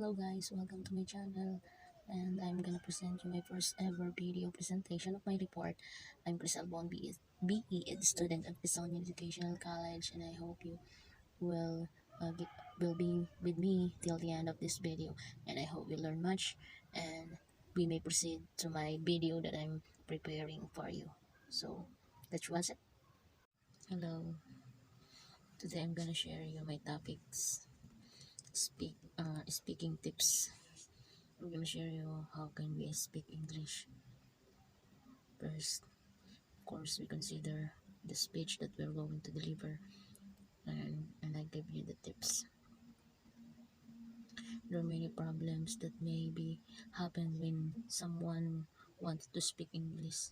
Hello guys, welcome to my channel, and I'm gonna present you my first ever video presentation of my report. I'm Crystal Bon, BE student of Pisonia Educational College, and I hope you will will be with me till the end of this video, and I hope you learn much, and we may proceed to my video that I'm preparing for you. So let's watch it. Hello, today I'm gonna share you my topics, speaking tips. I'm gonna share you how can we speak English. First, of course, we consider the speech that we're going to deliver, and I give you the tips. There are many problems that maybe happen when someone wants to speak English,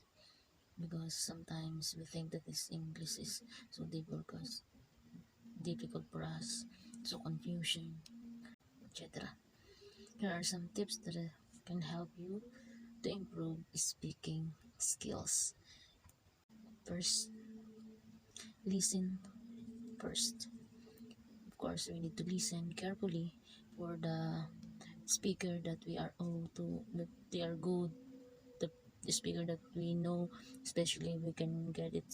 because sometimes we think that this English is so difficult for us, so confusion, etc. Here are some tips that can help you to improve speaking skills. First, listen first. Of course, we need to listen carefully for the speaker that we are that they are good, the speaker that we know. Especially we can get it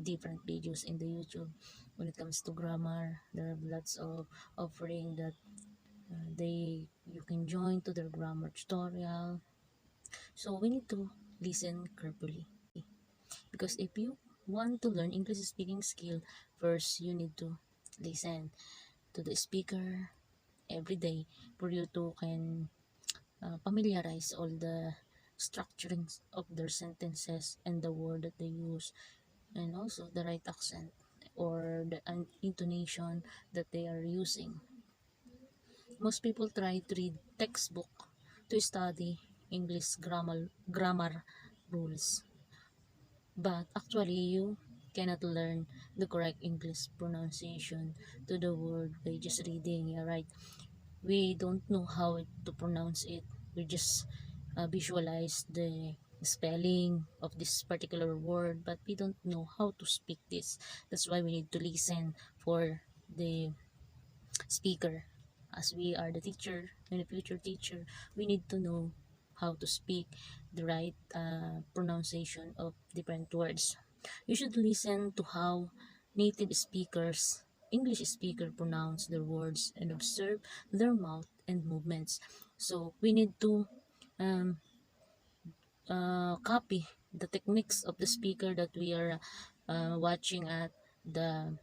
different videos in the YouTube when it comes to grammar. There are lots of offering that they you can join to their grammar tutorial. So we need to listen carefully, because if you want to learn English speaking skill, first you need to listen to the speaker every day for you to can familiarize all the structurings of their sentences and the word that they use, and also the right accent or the intonation that they are using. Most people try to read textbook to study English grammar rules, but actually you cannot learn the correct English pronunciation to the word by just reading, yeah, right? We don't know how to pronounce it. We just visualize the spelling of this particular word, but we don't know how to speak this. That's why we need to listen for the speaker. As we are the teacher and the future teacher, we need to know how to speak the right pronunciation of different words. You should listen to how native speakers, English speaker, pronounce their words and observe their mouth and movements. So we need to um, copy the techniques of the speaker that we are watching at the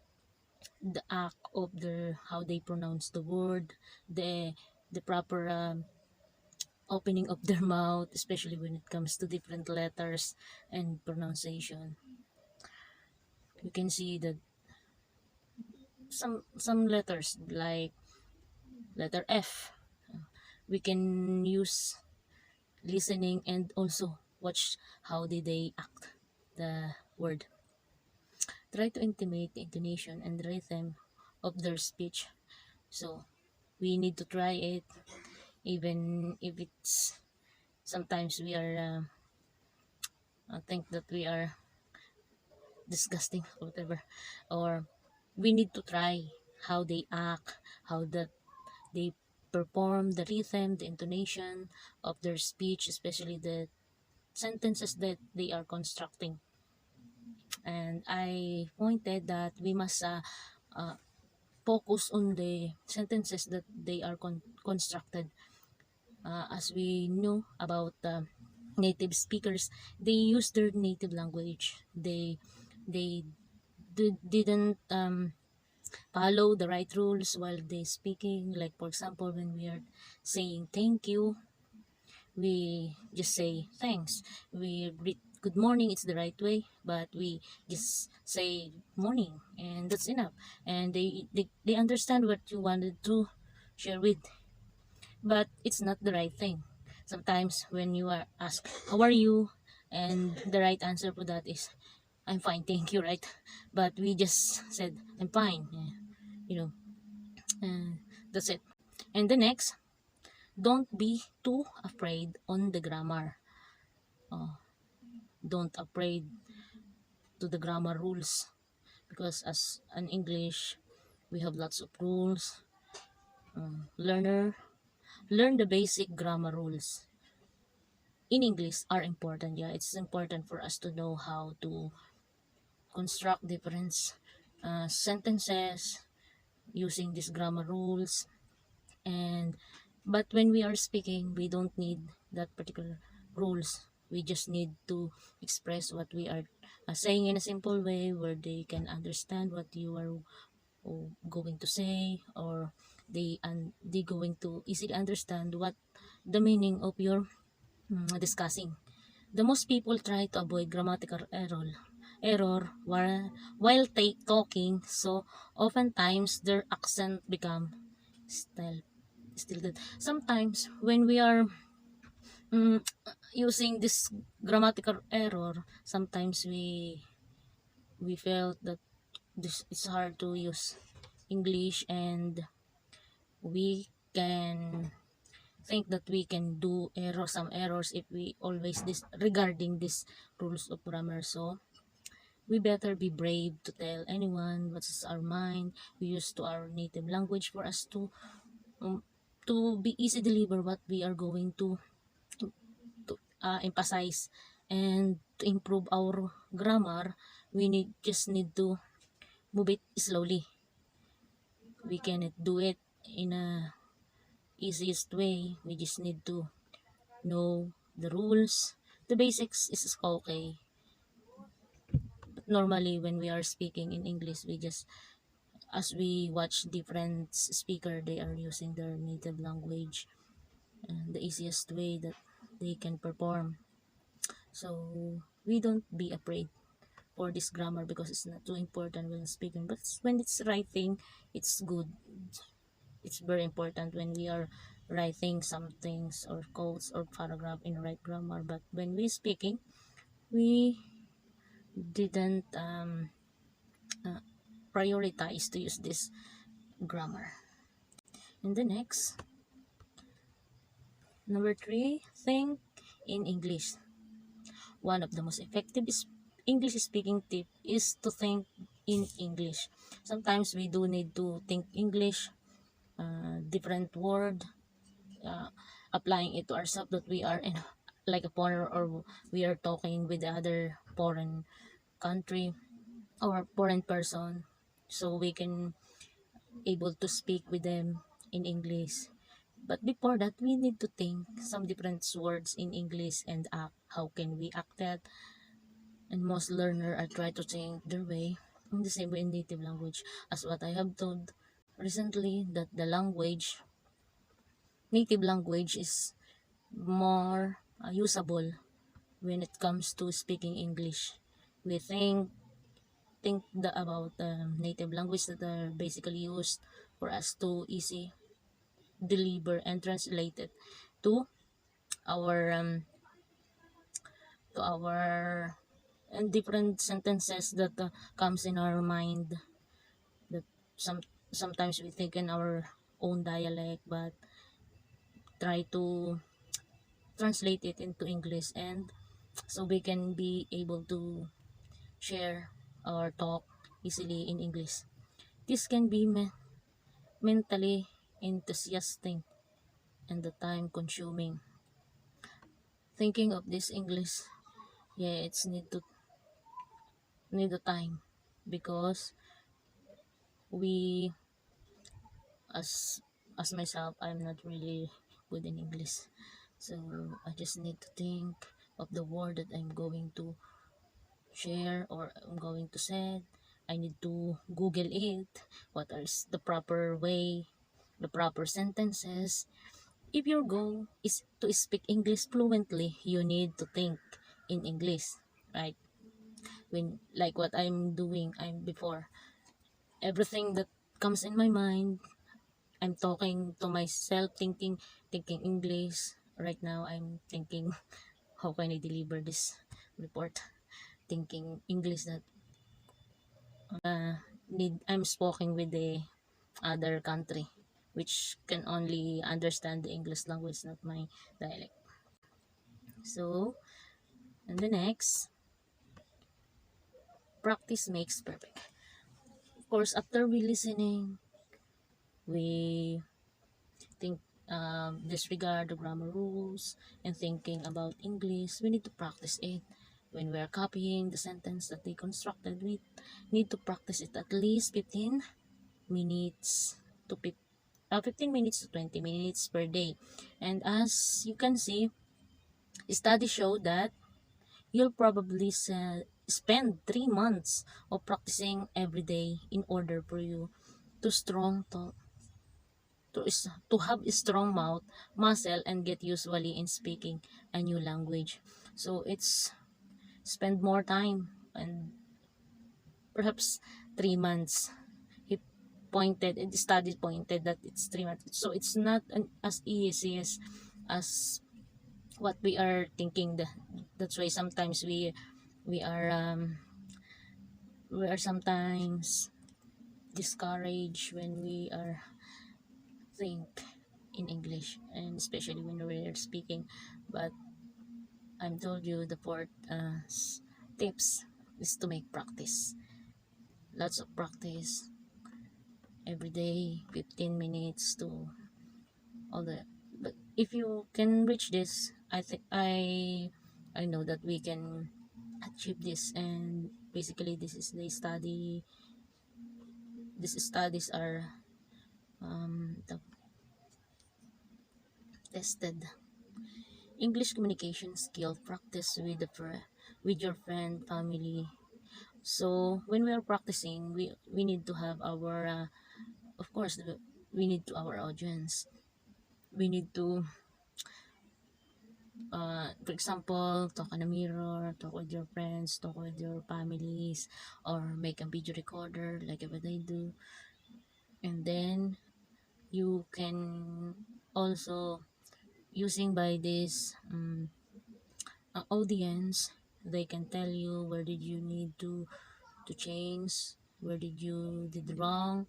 act of their how they pronounce the word, the proper opening of their mouth, especially when it comes to different letters and pronunciation. You can see that some letters like letter F, we can use listening and also watch how did they act the word. Try to intimate the intonation and rhythm of their speech. So we need to try it, even if it's sometimes we are I think that we are disgusting or whatever, or we need to try how they act, how that they perform the rhythm, the intonation of their speech, especially the sentences that they are constructing. And I pointed that we must uh, focus on the sentences that they are constructed. As we know about native speakers, they use their native language. They didn't follow the right rules while they speaking. Like for example, when we are saying thank you, we just say thanks. We read good morning, it's the right way, but we just say morning and that's enough. And they understand what you wanted to share with, but it's not the right thing. Sometimes when you are asked how are you, and the right answer for that is I'm fine, thank you, right? But we just said I'm fine, you know, and that's it. And the next, don't be too afraid on the grammar. Oh, don't afraid to the grammar rules, because as an English we have lots of rules. Learner learn the basic grammar rules in English are important. Yeah, it's important for us to know how to construct different sentences using these grammar rules. And but when we are speaking, we don't need that particular rules. We just need to express what we are saying in a simple way where they can understand what you are going to say, or they going to easily understand what the meaning of your discussing. The most people try to avoid grammatical error while talking, so oftentimes their accent become still still that. Sometimes when we are mm, using this grammatical error, sometimes we felt that this is hard to use English, and we can think that we can do some errors if we always this regarding this rules of grammar. So we better be brave to tell anyone what's our mind. We use to our native language for us um, to be easy deliver what we are going to emphasize, and to improve our grammar. We just need to move it slowly. We cannot do it in a easiest way. We just need to know the rules. The basics is okay. But normally when we are speaking in English, we just as we watch different speaker, they are using their native language and the easiest way that they can perform. So we don't be afraid for this grammar because it's not too important when speaking, but when it's writing, it's good. It's very important when we are writing some things or quotes or paragraph in right grammar. But when we speaking, we didn't uh, prioritize to use this grammar. And the next, number 3, think in English. One of the most effective English speaking tip is to think in English. Sometimes we do need to think English, different word, uh, applying it to ourselves that we are in like a foreigner, or we are talking with the other foreign country or foreign person, so we can able to speak with them in English. But before that, we need to think some different words in English and act. How can we act that? And most learner are try to think their way in the same way in native language. As what I have told recently, that the native language is more usable when it comes to speaking English. We think about native language that are basically used for us to easy deliver and translate it to our to our and different sentences that comes in our mind, that sometimes we think in our own dialect, but try to translate it into English, and so we can be able to share or talk easily in English. This can be mentally enthusiastic and the time consuming. Thinking of this English, yeah, it's need the time, because we as myself, I'm not really good in English. So I just need to think of the word that I'm going to share or I'm going to say. I need to Google it. What is the proper way, the proper sentences. If your goal is to speak English fluently, you need to think in English, right? When like what I'm doing, I'm before everything that comes in my mind, I'm talking to myself, thinking English. Right now, I'm thinking, how can I deliver this report? Thinking English that I'm speaking with the other country, which can only understand the English language, not my dialect. So, and the next, practice makes perfect. Of course, after we listening, we think. disregard the grammar rules and thinking about English. We need to practice it. When we are copying the sentence that they constructed, we need to practice it at least 15 minutes to 15 minutes to 20 minutes per day. And as you can see, studies show that you'll probably spend 3 months of practicing every day in order for you to strong to have a strong mouth muscle and get usually in speaking a new language. So it's spend more time, and perhaps 3 months. He pointed, and the study pointed that it's 3 months. So it's not as easy as what we are thinking. That's why sometimes we are we are sometimes discouraged when we are think in English, and especially when we're speaking. But I'm told you the fourth tips is to make practice. Lots of practice every day, 15 minutes to all the. But if you can reach this, I think I know that we can achieve this. And basically, this is the study. These studies are tested. English communication skill practice with with your friend, family. So when we are practicing, we need to have our of course we need to our audience. We need to for example, talk on a mirror, talk with your friends, talk with your families, or make a video recorder like what I do. And then you can also using by this audience, they can tell you where did you need to change, where did you did wrong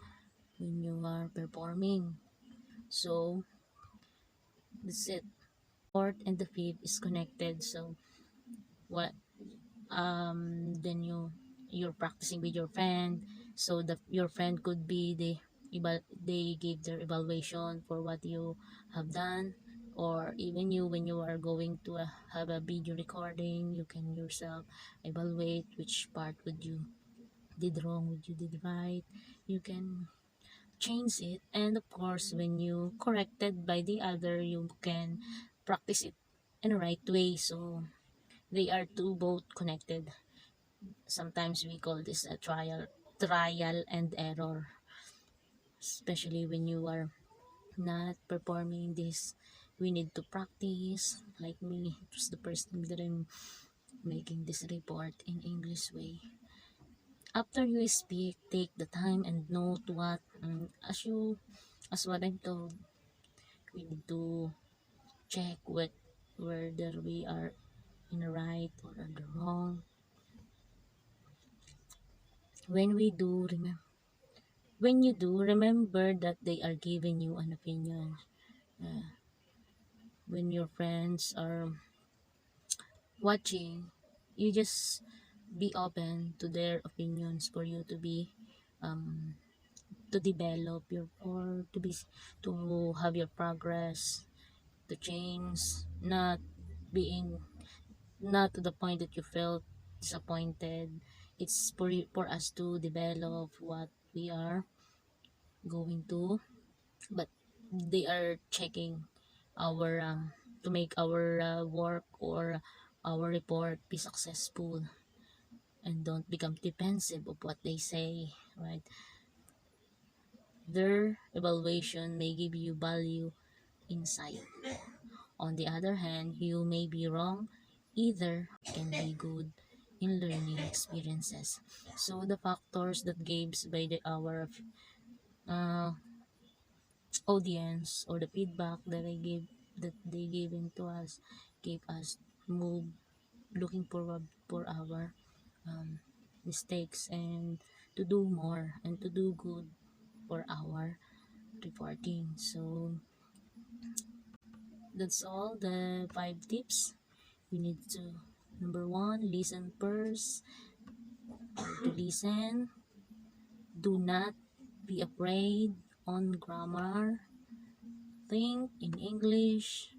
when you are performing. So that's it. Fourth and the fifth is connected. So what then you're practicing with your friend, so that your friend could be they give their evaluation for what you have done. Or even you, when you are going to have a video recording, you can yourself evaluate which part would you did wrong, would you did right. You can change it, and of course when you corrected by the other, you can practice it in the right way. So they are two both connected. Sometimes we call this a trial and error, especially when you are not performing this. We need to practice. Like me, it was the first time that I'm making this report in English way. After you speak, take the time and note what as what I'm told. We need to check whether we are in the right or in the wrong. When we do, when you do, remember that they are giving you an opinion. When your friends are watching, you just be open to their opinions for you to be to develop your, or to have your progress, to change, not being, not to the point that you felt disappointed. It's for us to develop what we are going to. But they are checking our to make our work or our report be successful, and don't become defensive of what they say, right? Their evaluation may give you value insight. On the other hand, you may be wrong. Either can be good in learning experiences. So the factors that gives by our uh, audience, or the feedback that they given to us, gave us move looking forward for our mistakes, and to do more and to do good for our reporting. So that's all the 5 tips. We need to, number one, listen first. To listen, do not be afraid on grammar. think in English,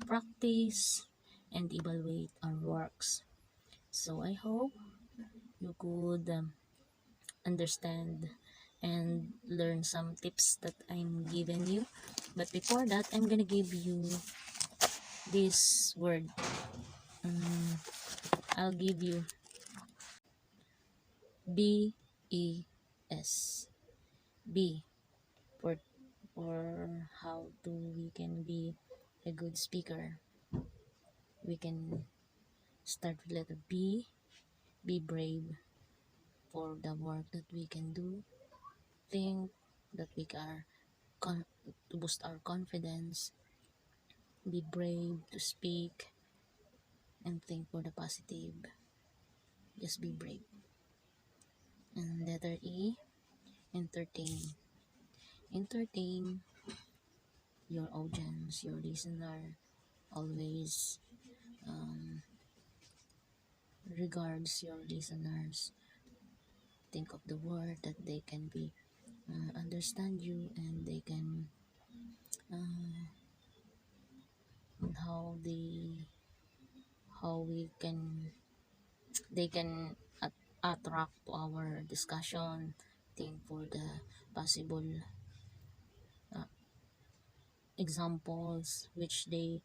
practice, and evaluate our works. So I hope you could understand and learn some tips that I'm giving you. But before that, I'm gonna give you this word. Um, I'll give you BES. B for how to we can be a good speaker. We can start with letter B. Be brave for the work that we can do. Think that we are to boost our confidence. Be brave to speak and think for the positive. Just be brave. And letter E, entertain. Entertain your audience, your listener. Always regards your listeners. Think of the word that they can be understand you, and they can how they how we can they can attract to our discussion. Think for the possible examples which they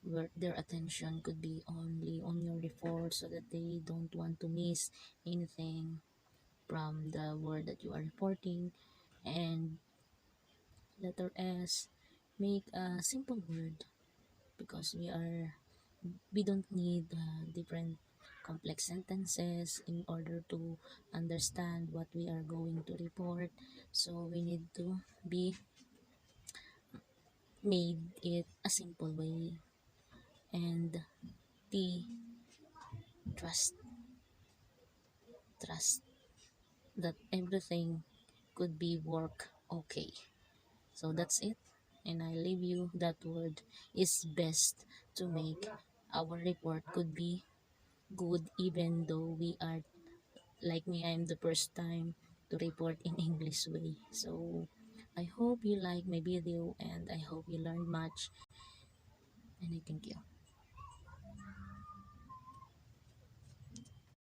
where their attention could be only on your report, so that they don't want to miss anything from the word that you are reporting. And letter S, make a simple word, because we don't need different complex sentences in order to understand what we are going to report. So we need to be made it a simple way. And T, trust. Trust that everything could be work okay. So that's it. And I leave you that word is best to make our report could be good, even though we are like me, I'm the first time to report in English way. So I hope you like my video, and I hope you learned much, and I thank you.